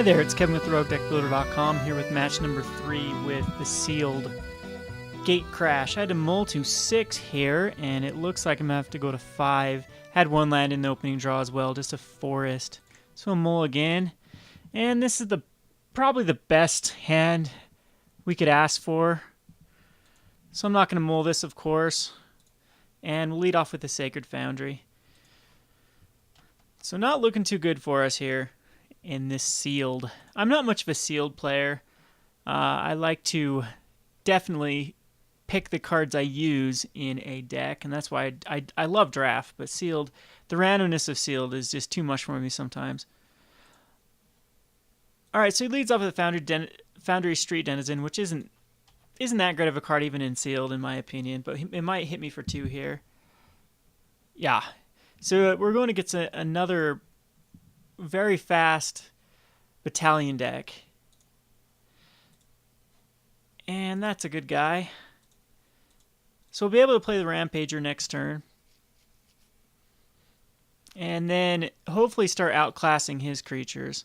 there, it's Kevin with Roguedeckbuilder.com here with match number 3 with the sealed Gatecrash. I had to mull to 6 here, and it looks like I'm going to have to go to 5. Had one land in the opening draw as well, just a forest. So a mull again. And this is probably the best hand we could ask for. So I'm not going to mull this, of course. And we'll lead off with the Sacred Foundry. So not looking too good for us here in this sealed. I'm not much of a sealed player. I like to definitely pick the cards I use in a deck, and that's why I love draft, but sealed, the randomness of sealed is just too much for me sometimes. Alright, so he leads off with the Foundry Street Denizen, which isn't that great of a card even in sealed in my opinion, but it might hit me for 2 here. Yeah. So we're going to get another very fast battalion deck. And that's a good guy. So we'll be able to play the Rampager next turn. And then hopefully start outclassing his creatures.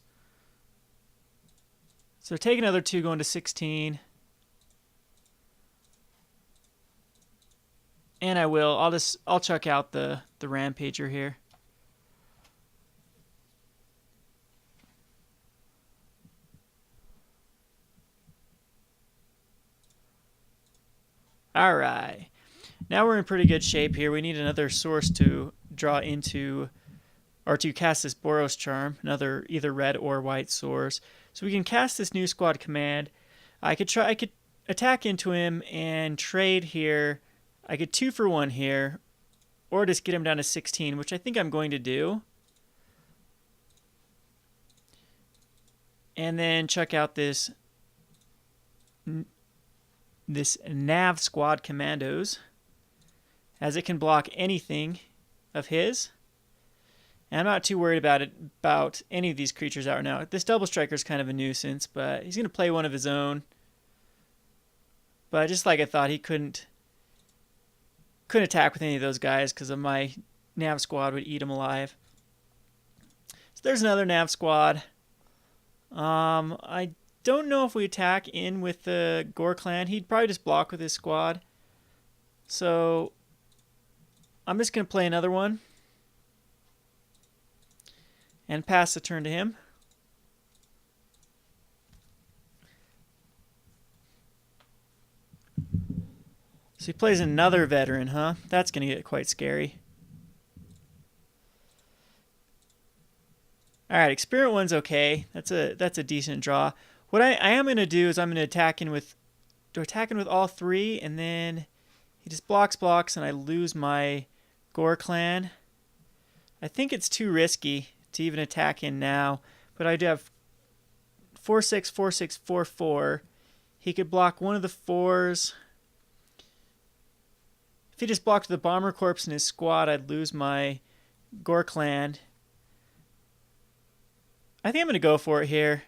So take another 2 going to 16. And I will. I'll chuck out the Rampager here. Alright. Now we're in pretty good shape here. We need another source to draw into, or to cast this Boros Charm, another either red or white source. So we can cast this new squad command. I could attack into him and trade here. I could 2 for 1 here, or just get him down to 16, which I think I'm going to do. And then check out this Nav Squad Commandos, as it can block anything of his. And I'm not too worried about any of these creatures out now. This Double Striker is kind of a nuisance, but he's going to play one of his own. But just like I thought, he couldn't attack with any of those guys because of my Nav Squad would eat him alive. So there's another Nav Squad. I don't know if we attack in with the Gore Clan. He'd probably just block with his squad. So I'm just going to play another one and pass the turn to him. So he plays another veteran, huh? That's going to get quite scary. Alright, Experiment 1's okay. That's a decent draw. What I am going to do is I'm going to attack in with all 3, and then he just blocks, and I lose my Gore Clan. I think it's too risky to even attack in now, but I do have 4/6, 4/6, 4/4. He could block one of the 4s. If he just blocked the Bomber Corps in his squad, I'd lose my Gore Clan. I think I'm going to go for it here.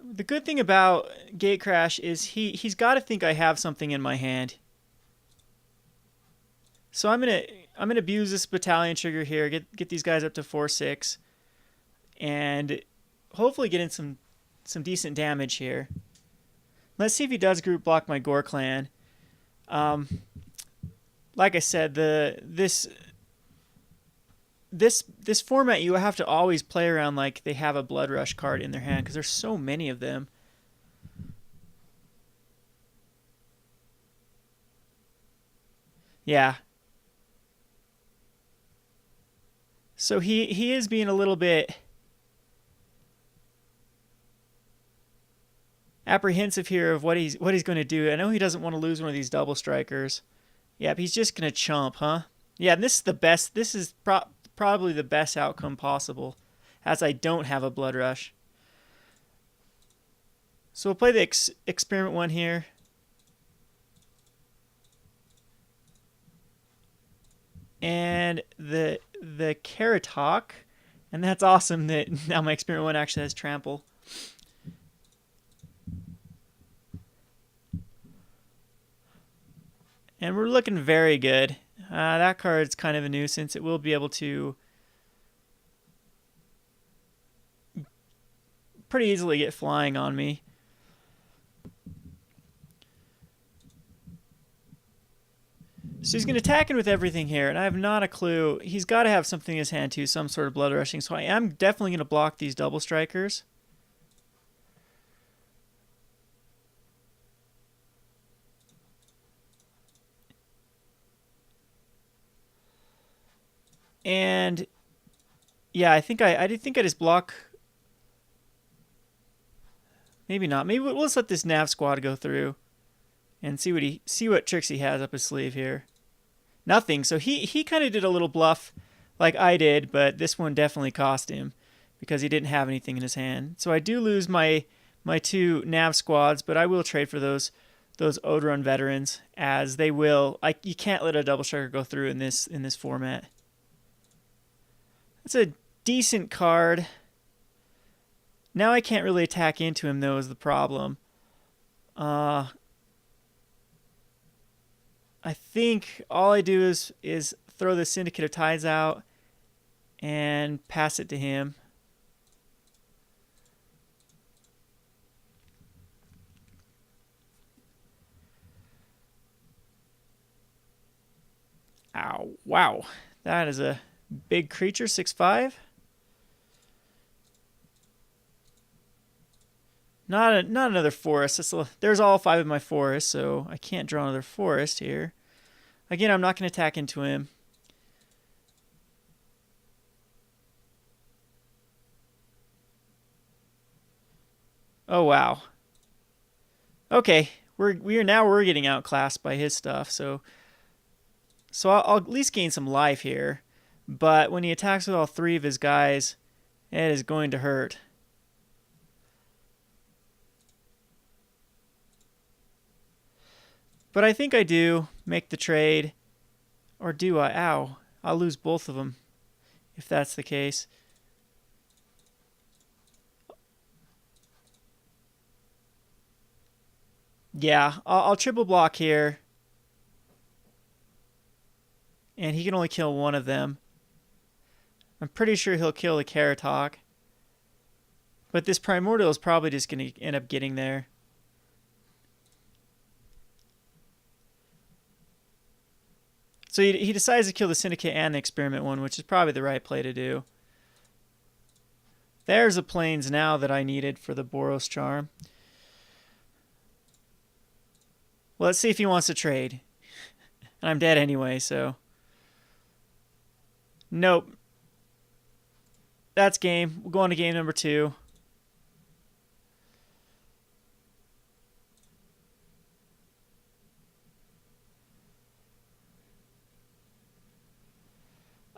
The good thing about Gatecrash is he's got to think I have something in my hand. So I'm gonna abuse this battalion trigger here, get these guys up to 4/6, and hopefully get in some decent damage here. Let's see if he does group block my Gore Clan. Like I said, this format you have to always play around like they have a Blood Rush card in their hand because there's so many of them. Yeah. So he is being a little bit apprehensive here of what he's going to do. I know he doesn't want to lose one of these Double Strikers. Yeah, but he's just going to chump, huh? Yeah, and this is the best. This is probably the best outcome possible, as I don't have a Blood Rush. So we'll play the Experiment 1 here. And the Karatok, and that's awesome that now my Experiment 1 actually has Trample. And we're looking very good. That card's kind of a nuisance. It will be able to pretty easily get flying on me. So he's going to attack in with everything here, and I have not a clue. He's got to have something in his hand too, some sort of blood rushing. So I am definitely going to block these double strikers. And yeah, I think I did think I just block. Maybe not. Maybe we'll just let this nav squad go through and see what tricks he has up his sleeve here. Nothing. So he kind of did a little bluff like I did, but this one definitely cost him because he didn't have anything in his hand. So I do lose my two nav squads, but I will trade for those Odrun veterans, as they will. You can't let a double striker go through in this format. That's a decent card. Now I can't really attack into him though, is the problem. I think all I do is throw the Syndicate of Tides out and pass it to him. Ow, wow. That is a big creature, 6/5. Not another forest. There's all 5 of my forests, so I can't draw another forest here. Again, I'm not going to attack into him. Oh wow. Okay, we're now getting outclassed by his stuff. So I'll at least gain some life here. But when he attacks with all 3 of his guys, it is going to hurt. But I think I do make the trade. Or do I? Ow. I'll lose both of them if that's the case. Yeah, I'll triple block here. And he can only kill one of them. I'm pretty sure he'll kill the Karatok. But this Primordial is probably just going to end up getting there. So he decides to kill the Syndicate and the Experiment one, which is probably the right play to do. There's the planes now that I needed for the Boros Charm. Well, let's see if he wants to trade. And I'm dead anyway, so... Nope. That's game. We'll go on to game number 2.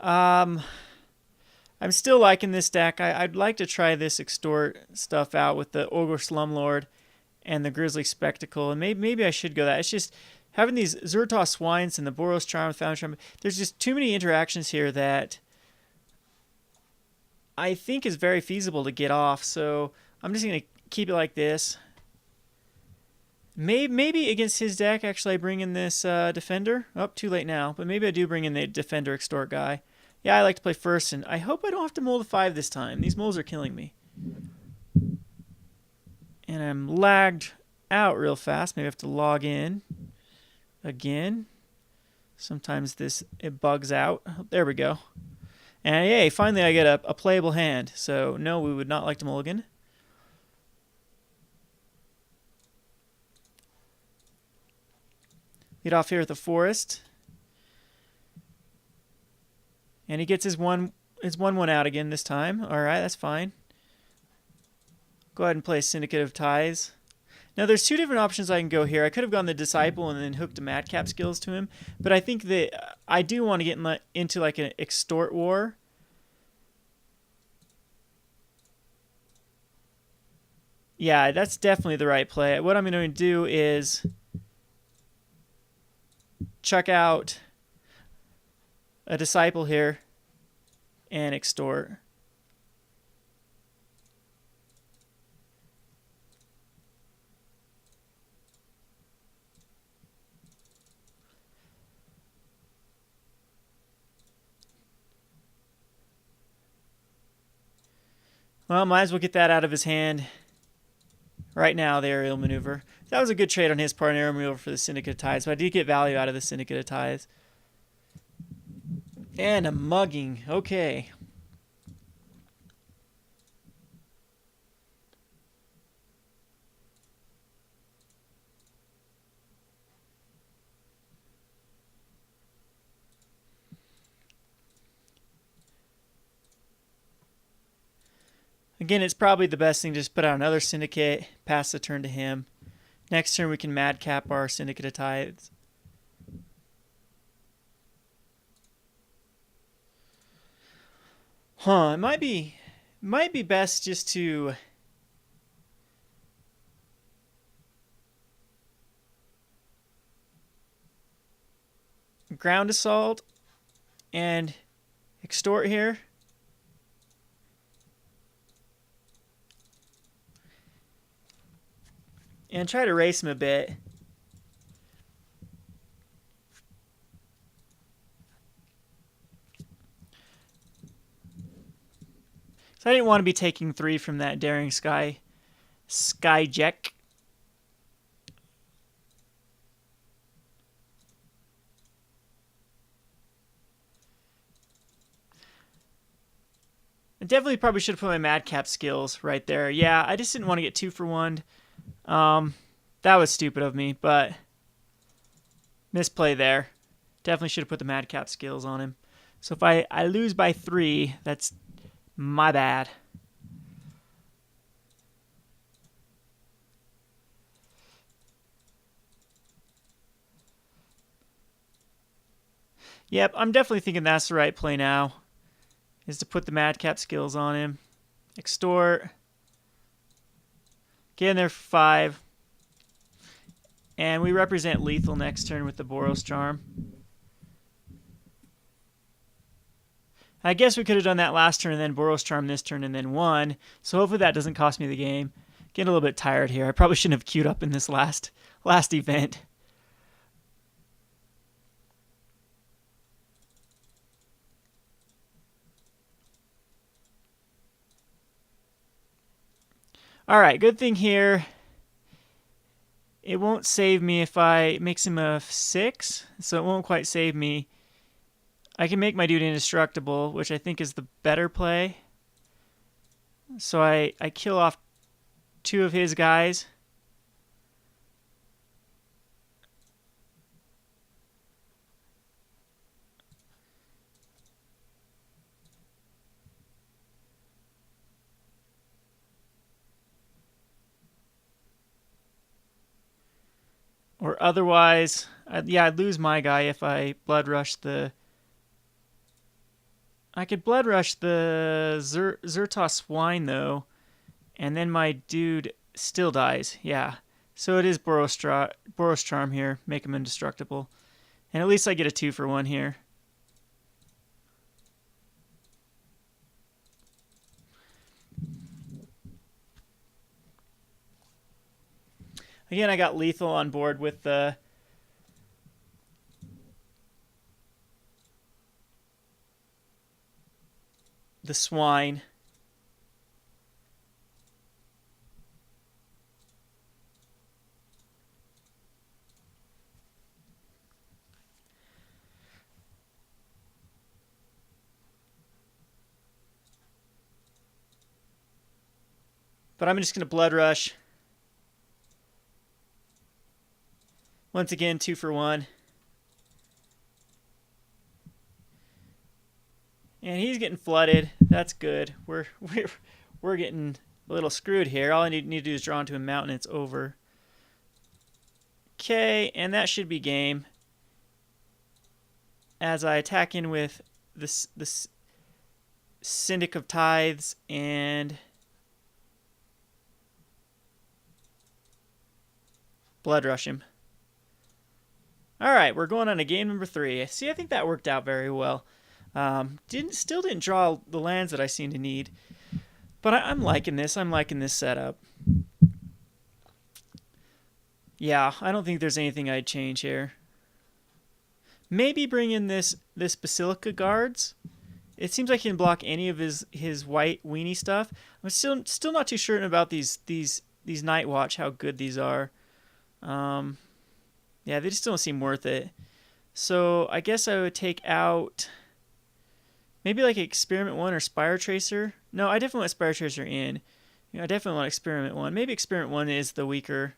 I'm still liking this deck. I'd like to try this Extort stuff out with the Ogre Slumlord and the Grizzly Spectacle, and maybe I should go that. It's just having these Zertos Swines and the Boros Charm, Found Charm. There's just too many interactions here that I think is very feasible to get off. So I'm just gonna keep it like this. Maybe against his deck, actually, I bring in this Defender. Oh, too late now. But maybe I do bring in the Defender Extort guy. Yeah, I like to play first, and I hope I don't have to mull the 5 this time. These mulls are killing me. And I'm lagged out real fast. Maybe I have to log in again. Sometimes it bugs out. There we go. And yay, finally I get a playable hand. So no, we would not like to mulligan. Lead off here with the Forest. And he gets his 1/1 out again this time. Alright, that's fine. Go ahead and play Syndicate of Ties. Now there's 2 different options I can go here. I could have gone the Disciple and then hooked a Madcap skills to him. But I think that I do want to get into like an Extort war. Yeah, that's definitely the right play. What I'm going to do is chuck out a Disciple here and Extort. Well, might as well get that out of his hand right now, the aerial maneuver. That was a good trade on his part, an aerial maneuver for the Syndicate of Tithes, so I did get value out of the Syndicate of Tithes. And a mugging. Okay. Again, it's probably the best thing to just put out another Syndicate, pass the turn to him. Next turn we can madcap our Syndicate of Tithes. It might be best just to ground assault and extort here. And try to race him a bit. So I didn't want to be taking 3 from that Daring Skyjack. I definitely probably should have put my madcap skills right there. Yeah, I just didn't want to get 2 for 1. That was stupid of me, but misplay there. Definitely should have put the madcap skills on him. So if I lose by 3, that's my bad. Yep, I'm definitely thinking that's the right play now, is to put the madcap skills on him. Extort. Get in there for 5. And we represent lethal next turn with the Boros Charm. I guess we could have done that last turn and then Boros Charm this turn and then won. So hopefully that doesn't cost me the game. Getting a little bit tired here. I probably shouldn't have queued up in this last event. Alright, good thing here. It won't save me if I makes him a 6, so it won't quite save me. I can make my dude indestructible, which I think is the better play. So I kill off 2 of his guys. Or otherwise, I'd lose my guy if I blood rush the... I could blood rush the Zertos Swine, though, and then my dude still dies. Yeah. So it is Boros Charm here. Make him indestructible. And at least I get a 2 for 1 here. Again, I got lethal on board with the swine. But I'm just going to blood rush. Once again, 2 for 1. And he's getting flooded. That's good. We're getting a little screwed here. All I need to do is draw into a mountain. It's over. Okay, and that should be game. As I attack in with this Syndic of Tithes and blood rush him. All right, we're going on to game number 3. See, I think that worked out very well. Still didn't draw the lands that I seem to need, but I'm liking this. I'm liking this setup. Yeah, I don't think there's anything I'd change here. Maybe bring in this Basilica Guards It seems like he can block any of his white weenie stuff. I'm still not too sure about these Night Watch, how good these are. Yeah, they just don't seem worth it. So I guess I would take out maybe like Experiment 1 or Spire Tracer. No, I definitely want Spire Tracer in. I definitely want Experiment 1. Maybe Experiment 1 is the weaker.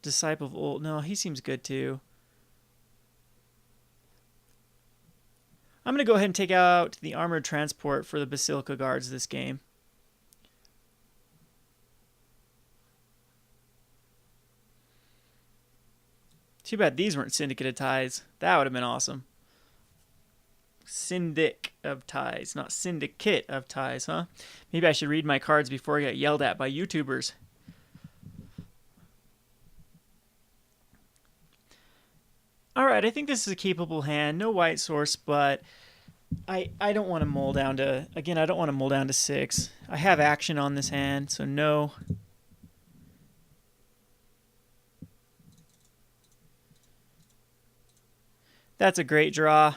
Disciple of Old. No, he seems good too. I'm going to go ahead and take out the Armored Transport for the Basilica Guards this game. Too bad these weren't Syndicate of Ties. That would have been awesome. Syndic of Ties, not Syndicate of Ties, huh? Maybe I should read my cards before I get yelled at by YouTubers. Alright, I think this is a capable hand. No white source, but I don't want to mull down to... Again, I don't want to mull down to 6. I have action on this hand, so no. That's a great draw.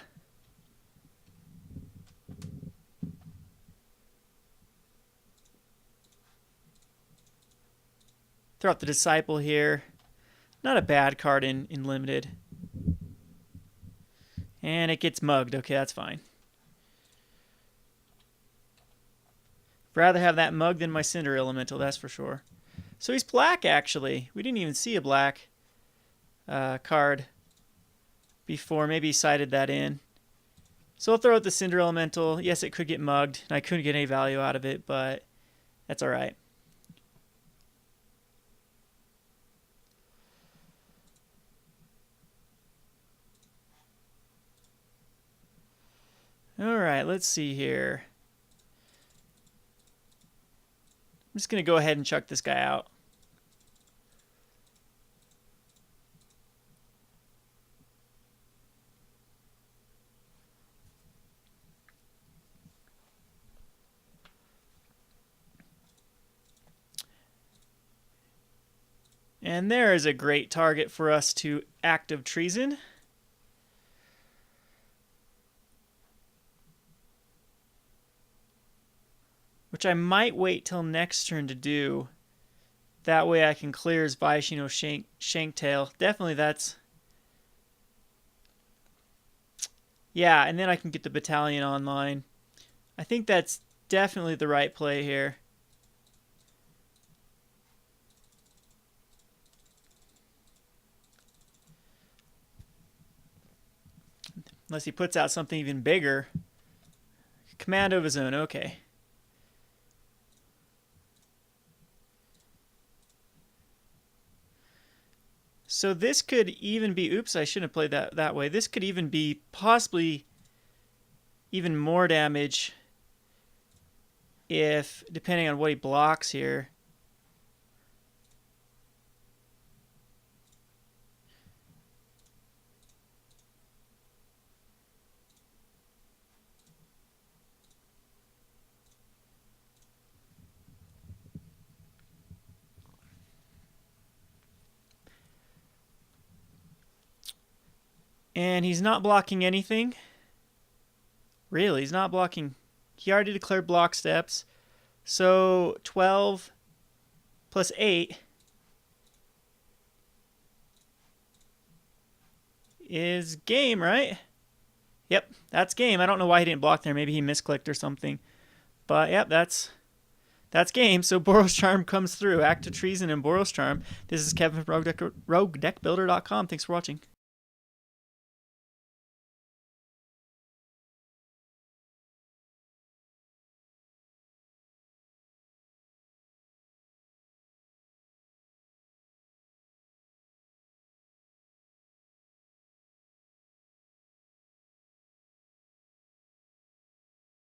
Throw out the Disciple here. Not a bad card in Limited. And it gets mugged. Okay, that's fine. Rather have that mug than my Cinder Elemental, that's for sure. So he's black, actually. We didn't even see a black card before. Maybe he sided that in. So I'll throw out the Cinder Elemental. Yes, it could get mugged. I couldn't get any value out of it, but that's all right. All right, let's see here. I'm just going to go ahead and chuck this guy out. And there is a great target for us to active treason. Which I might wait till next turn to do. That way I can clear his Vaishino Shanktail. Definitely that's... Yeah, and then I can get the battalion online. I think that's definitely the right play here. Unless he puts out something even bigger. Commando of his own, okay. So this could even be, oops, I shouldn't have played that way. This could even be possibly even more damage if, depending on what he blocks here. And he's not blocking anything. Really, he's not blocking. He already declared block steps. So 12 plus 8 is game, right? Yep, that's game. I don't know why he didn't block there. Maybe he misclicked or something. But yep, that's game. So Boros Charm comes through. Act of Treason and Boros Charm. This is Kevin from RogueDeckbuilder.com. Thanks for watching.